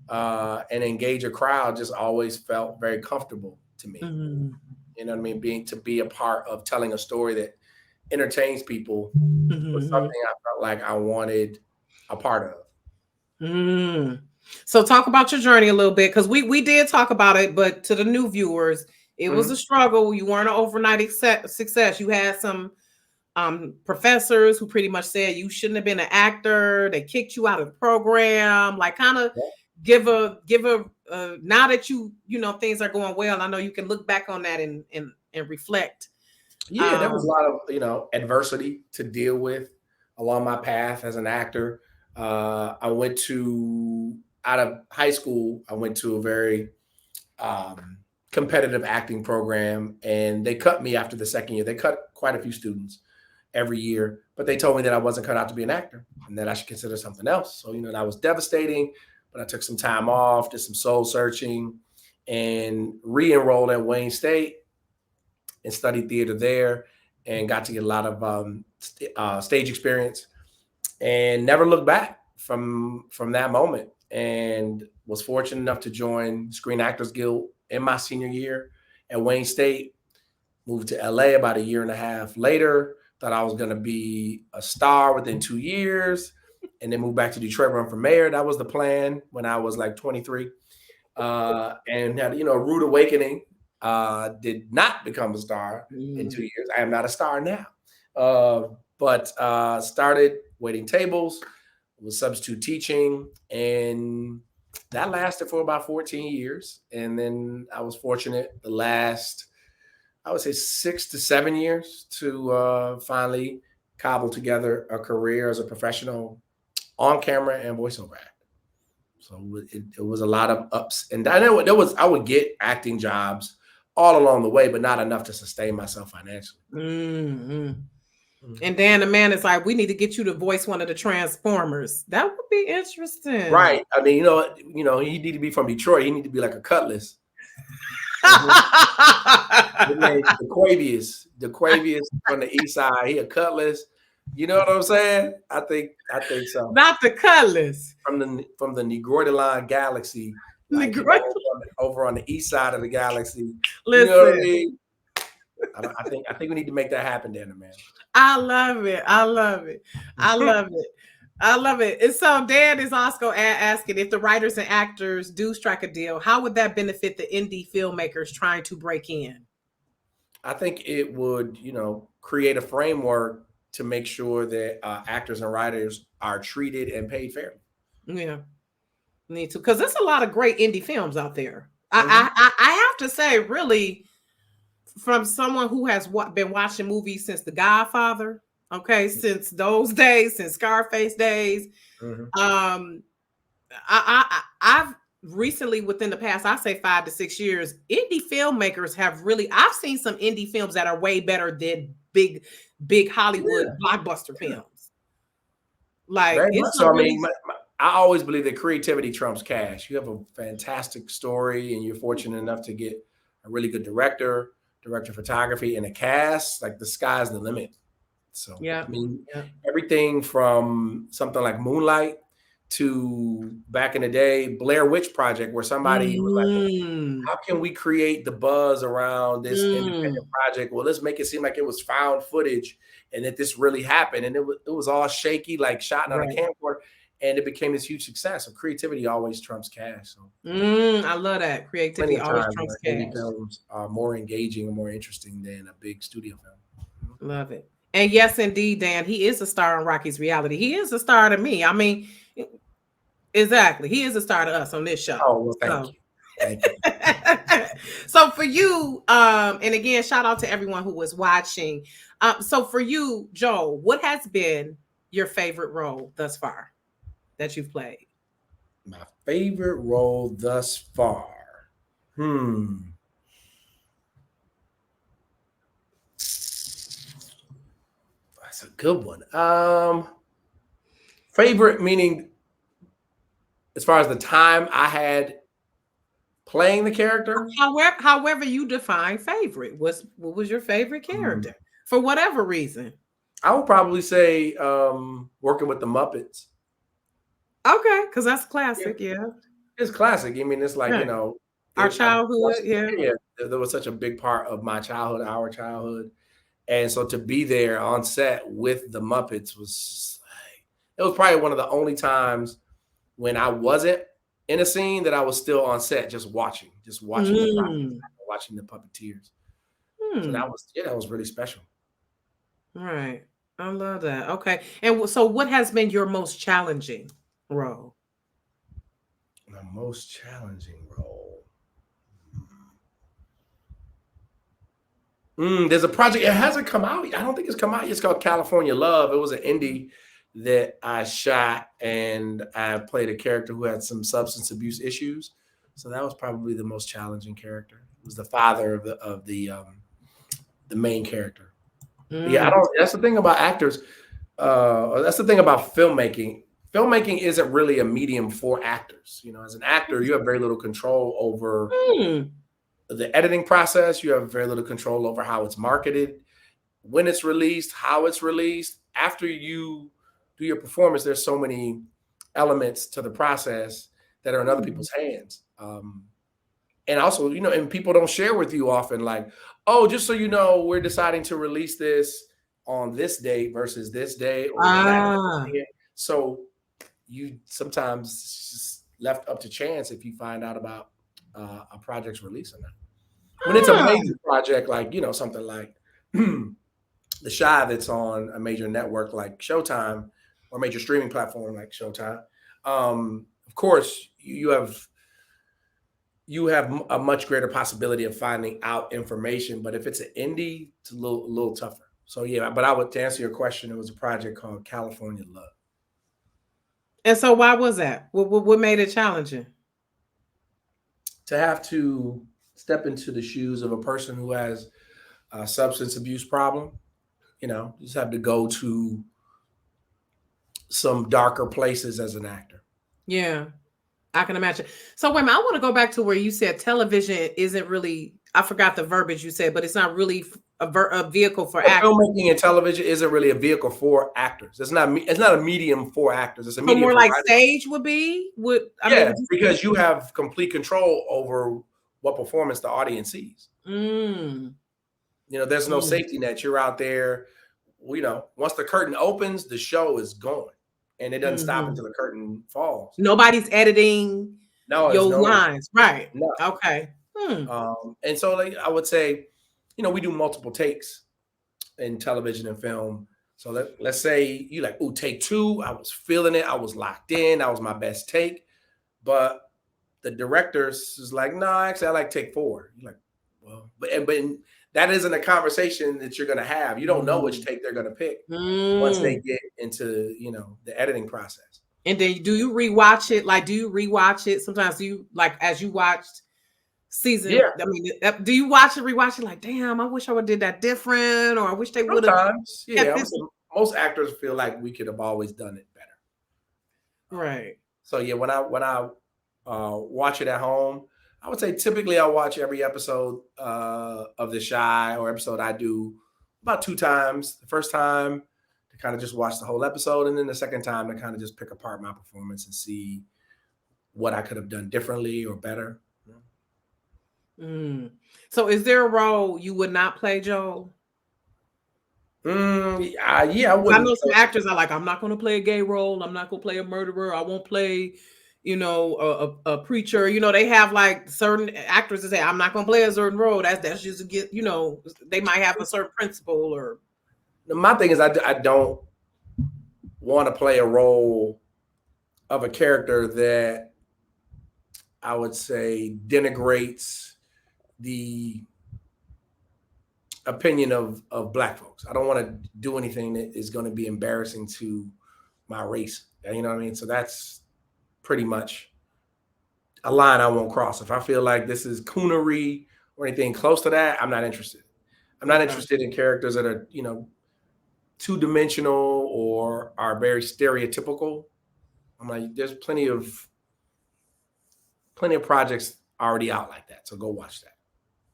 and engage a crowd just always felt very comfortable to me. Mm-hmm. You know what I mean? To be a part of telling a story that entertains people was something I felt like I wanted a part of. So talk about your journey a little bit, because we did talk about it, but to the new viewers, it was a struggle. You weren't an overnight success. You had some professors who pretty much said you shouldn't have been an actor. They kicked you out of the program. Like, kind of give a now that you know things are going well. I know you can look back on that and reflect. Yeah, there was a lot of adversity to deal with along my path as an actor. Out of high school, I went to a very competitive acting program, and they cut me after the second year. They cut quite a few students every year, but they told me that I wasn't cut out to be an actor and that I should consider something else. So, that was devastating, but I took some time off, did some soul searching, and re-enrolled at Wayne State and studied theater there and got to get a lot of stage experience and never looked back from that moment, and was fortunate enough to join Screen Actors Guild in my senior year at Wayne State. Moved to LA about a year and a half later. Thought I was going to be a star within 2 years, and then moved back to Detroit, run for mayor. That was the plan when I was like 23, and had a rude awakening. Did not become a star in 2 years. I am not a star now, but started waiting tables, was substitute teaching, and that lasted for about 14 years. And then I was fortunate the last, I would say 6 to 7 years to finally cobble together a career as a professional on camera and voiceover actor. So it was a lot of ups and downs. I would get acting jobs all along the way, but not enough to sustain myself financially. Mm-hmm. And Dan the man is like, we need to get you to voice one of the Transformers. That would be interesting, right? I mean, he need to be from Detroit. He need to be like a Cutlass. The Quavius from the east side. He a Cutlass. You know what I'm saying? I think so. Not the Cutlass. From the Negroidalon galaxy. Like, over on the east side of the galaxy. Listen. You know what I mean? I think we need to make that happen, Dan, man. I love it. And so Dan is also asking, if the writers and actors do strike a deal, how would that benefit the indie filmmakers trying to break in? I think it would, create a framework to make sure that actors and writers are treated and paid fairly. Yeah, need to, because there's a lot of great indie films out there. I have to say, really, from someone who has been watching movies since The Godfather, since those days, since Scarface days, I've recently, within the past, I say 5 to 6 years, indie filmmakers have really, I've seen some indie films that are way better than big Hollywood blockbuster films. Like, I always believe that creativity trumps cash. You have a fantastic story and you're fortunate enough to get a really good director of photography, and a cast, like, the sky's the limit. So, everything from something like Moonlight to, back in the day, Blair Witch Project, where somebody was like, how can we create the buzz around this independent project? Well, let's make it seem like it was found footage and that this really happened. And it was all shaky, like shot on a camcorder. And it became this huge success. So creativity always trumps cash. So I love that. Creativity always trumps cash. Indie films are more engaging and more interesting than a big studio film. Love it. And yes, indeed, Dan, he is a star on Rocki's Reality. He is a star to me. I mean, exactly. He is a star to us on this show. Oh, well, thank you. So for you, and again, shout out to everyone who was watching. So for you, Joel, what has been your favorite role thus far that you've played? My favorite role thus far. That's a good one. Favorite meaning as far as the time I had playing the character? However you define favorite. What was your favorite character? For whatever reason. I would probably say working with the Muppets. Okay, because that's classic, yeah. It's classic. I mean, it's like, our childhood, yeah. There was such a big part of my childhood, our childhood. And so to be there on set with the Muppets was probably one of the only times when I wasn't in a scene that I was still on set, just watching the puppeteers. So that was really special. Right. I love that. Okay. And so what has been your most challenging role? My most challenging role. There's a project. It hasn't come out. I don't think it's come out. It's called California Love. It was an indie that I shot, and I played a character who had some substance abuse issues. So that was probably the most challenging character. It was the father of the main character. Yeah, I don't. That's the thing about actors. That's the thing about filmmaking. Filmmaking isn't really a medium for actors. You know, as an actor, you have very little control over the editing process. You have very little control over how it's marketed, when it's released, how it's released. After you do your performance, there's so many elements to the process that are in other people's hands. And also, you know, and people don't share with you often, like, oh, just so you know, we're deciding to release this on this date versus this date or that. So you sometimes it's just left up to chance if you find out about a project's release or not. When it's a major project, like, you know, something like The Shy that's on a major network like Showtime or a major streaming platform like Showtime, of course, you have a much greater possibility of finding out information. But if it's an indie, it's a little tougher. So yeah, but to answer your question, it was a project called California Love. And so why was that? What made it challenging? To have to step into the shoes of a person who has a substance abuse problem, you know, you just have to go to some darker places as an actor. Yeah, I can imagine. So wait a minute, I want to go back to where you said television isn't really, I forgot the verbiage you said, but it's not really a vehicle for actors. Filmmaking and television isn't really a vehicle for actors. It's not a medium for actors. It's a medium more for like writers. Stage would be? Because you have complete control over what performance the audience sees. You know, there's no safety net. You're out there, you know, once the curtain opens, the show is going. And it doesn't stop until the curtain falls. Nobody's editing your lines. Right. No. Okay. And so like I would say, you know, we do multiple takes in television and film. So let's say you like, take 2. I was feeling it. I was locked in. That was my best take. But the directors is like, no, actually I like take 4. You're like, well, but that isn't a conversation that you're going to have. You don't know which take they're going to pick once they get into, you know, the editing process. And then do you rewatch it? Like, do you rewatch it? Sometimes do you, like, as you watched season, I mean, do you rewatch it like, damn, I wish I would have did that different, or I wish they would have. Sometimes, yeah. Most actors feel like we could have always done it better. Right. So yeah, when I watch it at home, I would say typically I watch every episode of The Shy or episode I do about 2 times. The first time to kind of just watch the whole episode, and then the second time to kind of just pick apart my performance and see what I could have done differently or better. So is there a role you would not play, Joel? Yeah, I would. I know some actors are like, I'm not going to play a gay role. I'm not going to play a murderer. I won't play, you know, a preacher. You know, they have like certain actors that say, I'm not going to play a certain role. That's just to get, you know, they might have a certain principle or. My thing is I don't want to play a role of a character that I would say denigrates the opinion of Black folks. I don't want to do anything that is going to be embarrassing to my race. You know what I mean? So that's pretty much a line I won't cross. If I feel like this is coonery or anything close to that, I'm not interested. I'm not interested in characters that are, you know, 2-dimensional or are very stereotypical. I'm like, there's plenty of projects already out like that. So go watch that.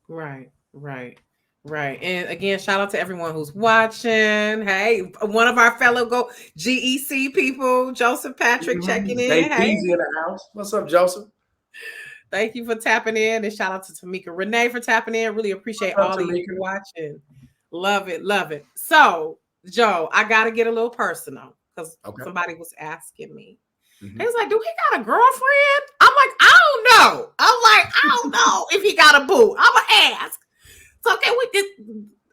Right. And again, shout out to everyone who's watching. Hey, one of our fellow GEC people, Joseph Patrick, checking in. Hey, in the house. What's up, Joseph? Thank you for tapping in. And shout out to Tamika Renee for tapping in. Really appreciate all of you watching. Love it. So, Joe, I got to get a little personal because somebody was asking me. They was like, do he got a girlfriend? I'm like, I don't know. I don't know if he got a boo. I'm going to ask. So,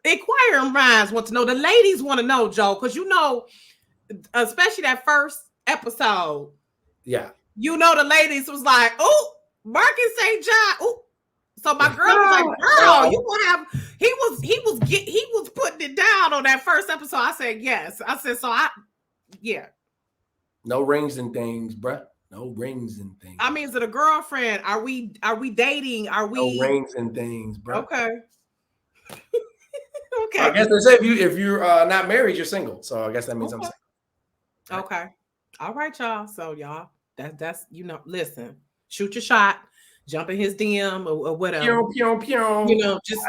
inquiring minds want to know. The ladies want to know, Joe, because you know, especially that first episode. Yeah. You know, the ladies was like, oh, Marcus St. John. Oh, so my girl was like, girl, you gonna have he was putting it down on that first episode. I said, yes. I said, yeah. No rings and things, bruh. No rings and things. I mean, is it a girlfriend? Are we dating? Are we no rings and things, bruh? Okay. Okay. So I guess they say if you're not married, you're single. So I guess that means I'm single. Right? Okay. All right, y'all. So y'all, that's listen, shoot your shot, jump in his DM or whatever. Pew, pew, pew. You know, just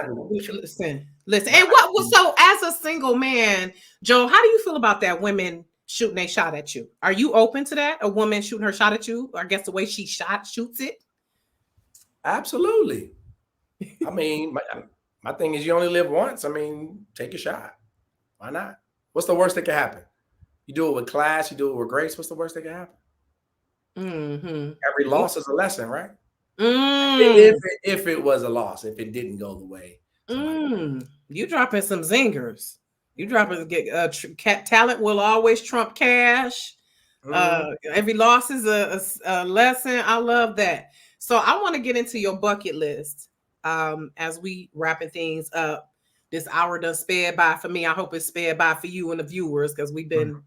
listen. And what was so as a single man, Joe, how do you feel about that? Women shooting a shot at you. Are you open to that? A woman shooting her shot at you? Or I guess the way she shoots it? Absolutely. I mean, my thing is you only live once. I mean, take a shot. Why not? What's the worst that can happen? You do it with class, you do it with grace. What's the worst that can happen? Mm-hmm. Every loss is a lesson, right? Mm. If it was a loss, if it didn't go the way. You dropping some zingers. You dropping talent will always trump cash. Every loss is a lesson. I love that. So I want to get into your bucket list as we wrapping things up. This hour done sped by for me. I hope it's sped by for you and the viewers because we've been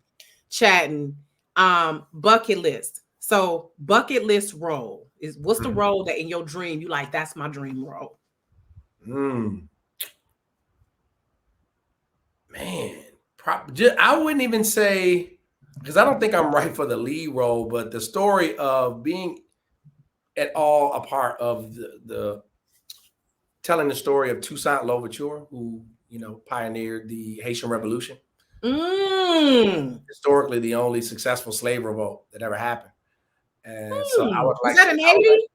chatting. Bucket list. So bucket list role is what's the role that in your dream you like? That's my dream role. Man, I wouldn't even say, because I don't think I'm right for the lead role, but the story of being at all a part of the telling the story of Toussaint Louverture, who pioneered the Haitian Revolution. Historically, the only successful slave revolt that ever happened. And so I would like. Was that in Haiti?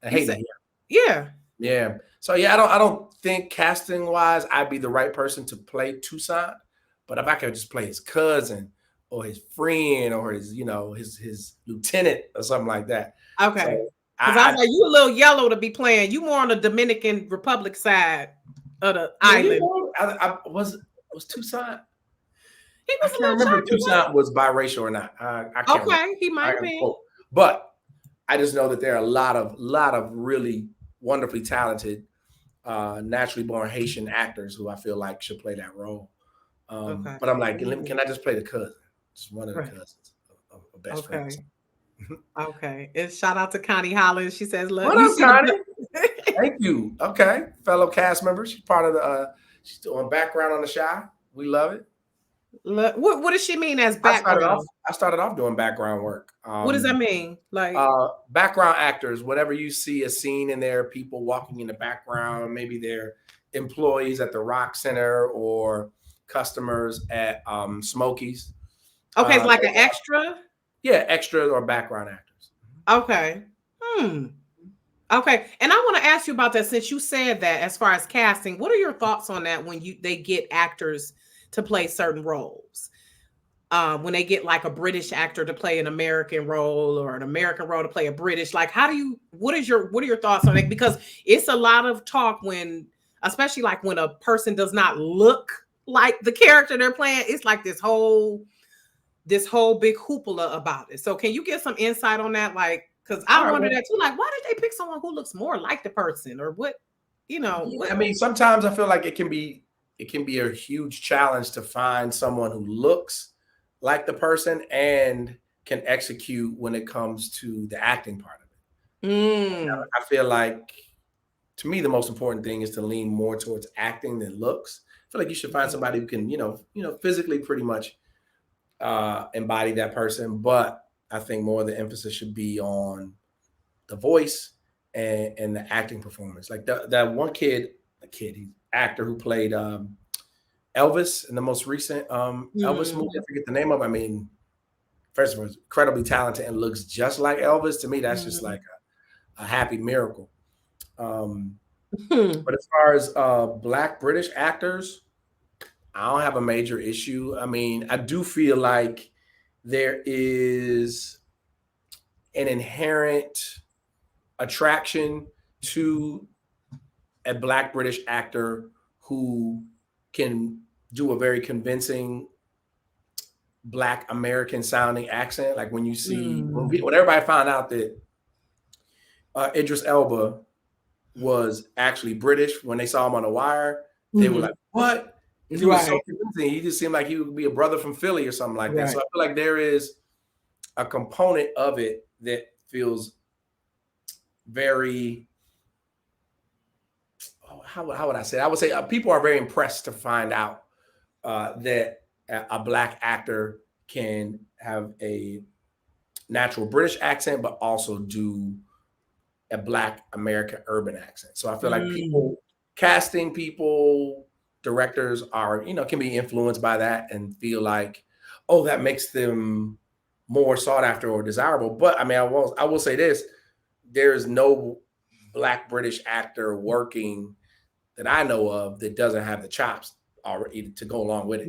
Haiti. Yeah. So yeah, I don't think casting wise I'd be the right person to play Toussaint, but if I could just play his cousin or his friend or his his lieutenant or something like that. Okay. Because I was like, you a little yellow to be playing. You more on the Dominican Republic side of the island. I was Toussaint. He was. I can't remember if Toussaint was biracial or not. I can't remember. He might be. But I just know that there are a lot of really wonderfully talented, naturally born Haitian actors who I feel like should play that role. But I'm like, can I just play the cousin? Just one of the cousins of best friends. Okay. And shout out to Connie Holland. She says, "What up, Connie? Thank you." Okay, fellow cast member. She's part of the. She's doing background on the Shy. We love it. What does she mean as background? I started off doing background work. What does that mean? Like background actors, whatever you see a scene in there, people walking in the background, maybe they're employees at the Rock Center or customers at Smokies. Okay, it's like an extra? Yeah, extras or background actors. Okay. Okay. And I want to ask you about that since you said that as far as casting, what are your thoughts on that when they get actors to play certain roles? When they get like a British actor to play an American role or an American role to play a British, like what are your thoughts on it? Because it's a lot of talk especially like when a person does not look like the character they're playing, it's like this whole big hoopla about it. So can you get some insight on that? Like, because I wonder that too, like, why did they pick someone who looks more like the person or what, I mean, sometimes I feel like it can be a huge challenge to find someone who looks like the person and can execute when it comes to the acting part of it. I feel like, to me, the most important thing is to lean more towards acting than looks. I feel like you should find somebody who can, physically pretty much embody that person. But I think more of the emphasis should be on the voice and the acting performance. Like that one he's actor who played Elvis in the most recent Elvis movie. I forget the name of it. I mean, first of all, incredibly talented and looks just like Elvis. To me, that's just like a happy miracle. But as far as Black British actors, I don't have a major issue. I mean, I do feel like there is an inherent attraction to a Black British actor who can do a very convincing Black American sounding accent. Like when you see when everybody found out that Idris Elba was actually British, when they saw him on The Wire, they were like, "What?" He was so convincing. He just seemed like he would be a brother from Philly or something like that. So I feel like there is a component of it that feels very, how would I say it? I would say people are very impressed to find out that a Black actor can have a natural British accent, but also do a Black American urban accent. So I feel like casting people, directors are, can be influenced by that and feel like, oh, that makes them more sought after or desirable. But I mean, I will say this: there is no Black British actor working that I know of that doesn't have the chops already to go along with it.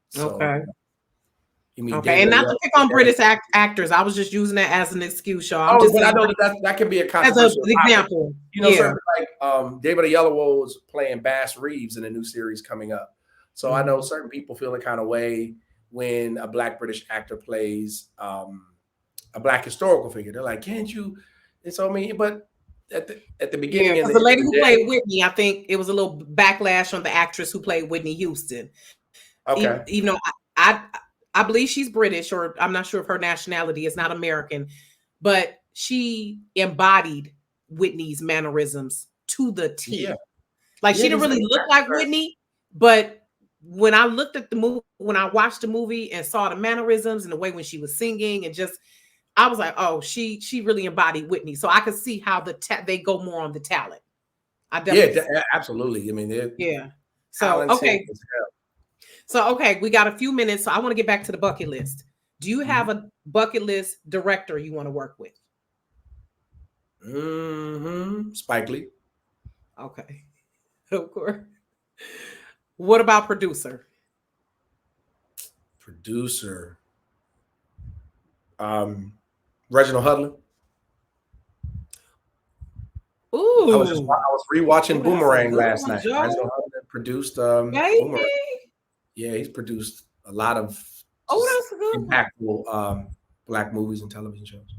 So, okay. You mean and not to pick on British actors. I was just using that as an excuse, y'all. But I know that can be a controversial example. Certain, like David Oyelowo is playing Bass Reeves in a new series coming up. So I know certain people feel the kind of way when a Black British actor plays a Black historical figure. They're like, can't you? And so I mean, but at the beginning, the lady who played Whitney, I think it was a little backlash on the actress who played Whitney Houston. Okay, even though I believe she's British, or I'm not sure if her nationality is not American, but she embodied Whitney's mannerisms to the T. Yeah. Like she didn't really look like Whitney, but when I looked at the movie, when I watched the movie and saw the mannerisms and the way when she was singing and just, I was like, oh, she really embodied Whitney. So I could see how they go more on the talent. I definitely absolutely. I mean, So okay. So, okay, we got a few minutes. So I want to get back to the bucket list. Do you have a bucket list director you want to work with? Spike Lee. Okay. Of course. What about producer? Reginald Hudlin. Ooh. I was rewatching Boomerang last night. Reginald Hudlin produced Boomerang. Yeah, he's produced a lot of that's a good impactful Black movies and television shows.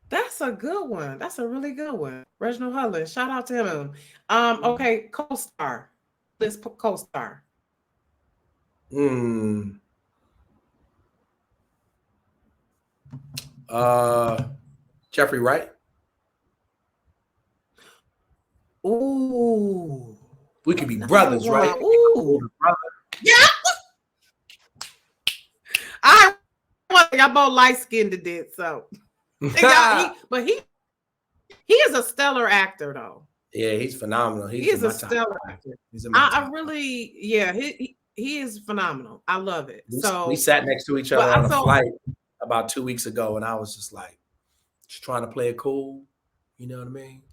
That's a good one. That's a really good one. Reginald Hudlin. Shout out to him. Okay, co-star. Let's put co-star. Jeffrey Wright. Ooh. We could be brothers, right? Ooh. Yeah. Y'all both light-skinned to this, so. But he is a stellar actor, though. Yeah, he's phenomenal. He is a stellar actor. I really, he is phenomenal. I love it. We sat next to each other on a flight about 2 weeks ago, and I was just like, just trying to play it cool. You know what I mean?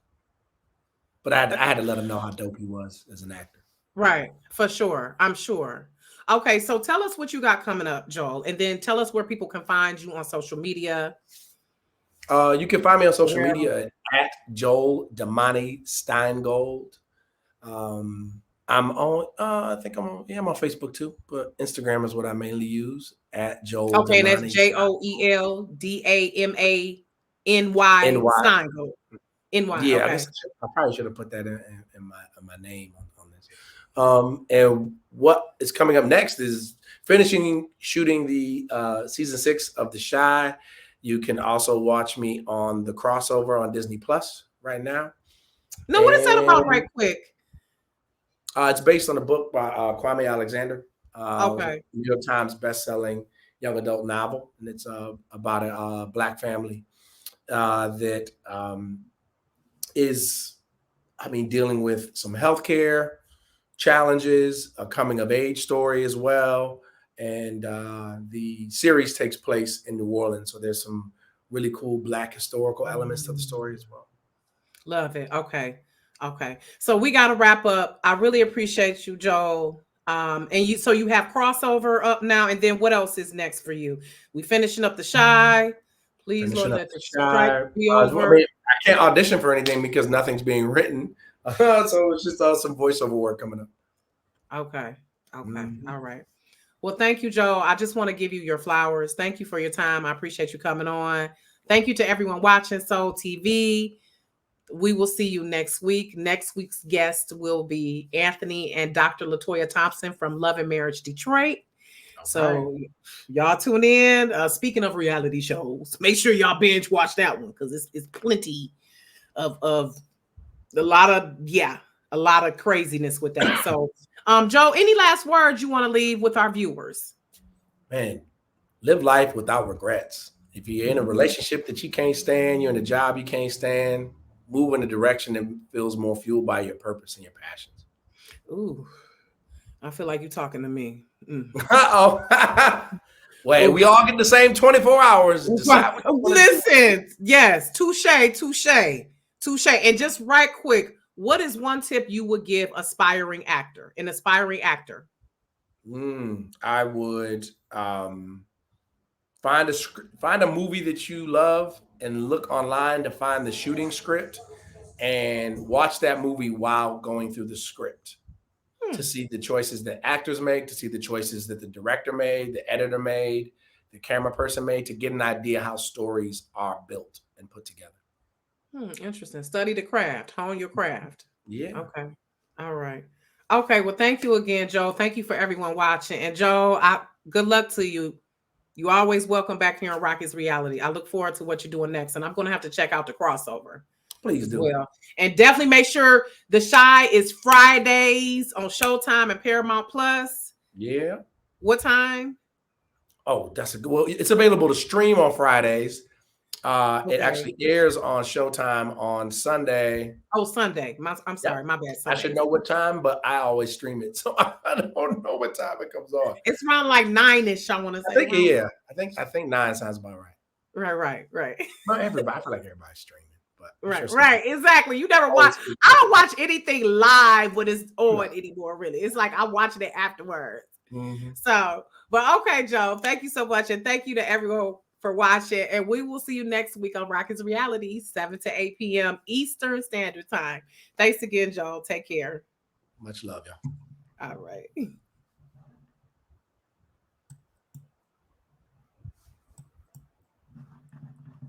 But I had to let him know how dope he was as an actor. Right, for sure. I'm sure. Okay, so tell us what you got coming up, Joel, and then tell us where people can find you on social media. You can find me on social media at Joel Steingold. I'm on. I think I'm on. Yeah, I'm on Facebook too, but Instagram is what I mainly use at Joel. Okay, and that's JoelDamany Steingold. NY. Yeah, okay. I probably should have put that in my name on this. And what is coming up next is finishing shooting the season 6 of The Chi. You can also watch me on The Crossover on Disney Plus right now. No, what is that about, right quick? It's based on a book by Kwame Alexander. Okay. New York Times best-selling young adult novel, and it's about a Black family that is, dealing with some healthcare challenges, a coming-of-age story as well. And the series takes place in New Orleans. So there's some really cool Black historical elements to the story as well. Love it. Okay. So we got to wrap up. I really appreciate you, Joel. And you have Crossover up now. And then what else is next for you? We finishing up The Chi. Please, Lord, let the strike be over. I can't audition for anything because nothing's being written. So it's just some voiceover work coming up. Okay. All right. Well, thank you, Joe. I just want to give you your flowers. Thank you for your time. I appreciate you coming on. Thank you to everyone watching Soul TV. We will see you next week. Next week's guest will be Anthony and Dr. LaToya Thompson from Love and Marriage Detroit. So y'all tune in. Speaking of reality shows, make sure y'all binge watch that one because it's plenty of a lot of craziness with that. So, Joe, any last words you want to leave with our viewers? Man, live life without regrets. If you're in a relationship that you can't stand, you're in a job you can't stand, move in a direction that feels more fueled by your purpose and your passions. Ooh, I feel like you're talking to me. Uh-oh. Wait, we all get the same 24 hours. Listen, yes, touche. And just right quick, what is one tip you would give an aspiring actor? I would find a movie that you love and look online to find the shooting script and watch that movie while going through the script to see the choices that actors make, to see the choices that the director made, the editor made, the camera person made, to get an idea how stories are built and put together. Interesting. Study the craft, hone your craft. Yeah. Okay. All right. Okay. Well, thank you again, Joe. Thank you for everyone watching. And Joe, good luck to you. You always welcome back here on Rocki's Reality. I look forward to what you're doing next. And I'm going to have to check out The Crossover. Please do. Well, and definitely make sure The Chi is Fridays on Showtime and Paramount Plus. Yeah. What time? Oh, it's available to stream on Fridays. It actually airs on Showtime on Sunday. Oh, Sunday. I'm sorry, my bad. Sunday. I should know what time, but I always stream it, so I don't know what time it comes on. It's around like 9-ish, I want to say. I think 9 sounds about right. Right. Not everybody. I feel like everybody's streaming. But right, exactly. You never watch. I don't watch anything live when it's on anymore. Really, it's like I'm watching it afterwards. So, but okay, Joe. Thank you so much, and thank you to everyone for watching. And we will see you next week on Rocki's Reality, 7 to 8 p.m. Eastern Standard Time. Thanks again, Joe. Take care. Much love, y'all. All right.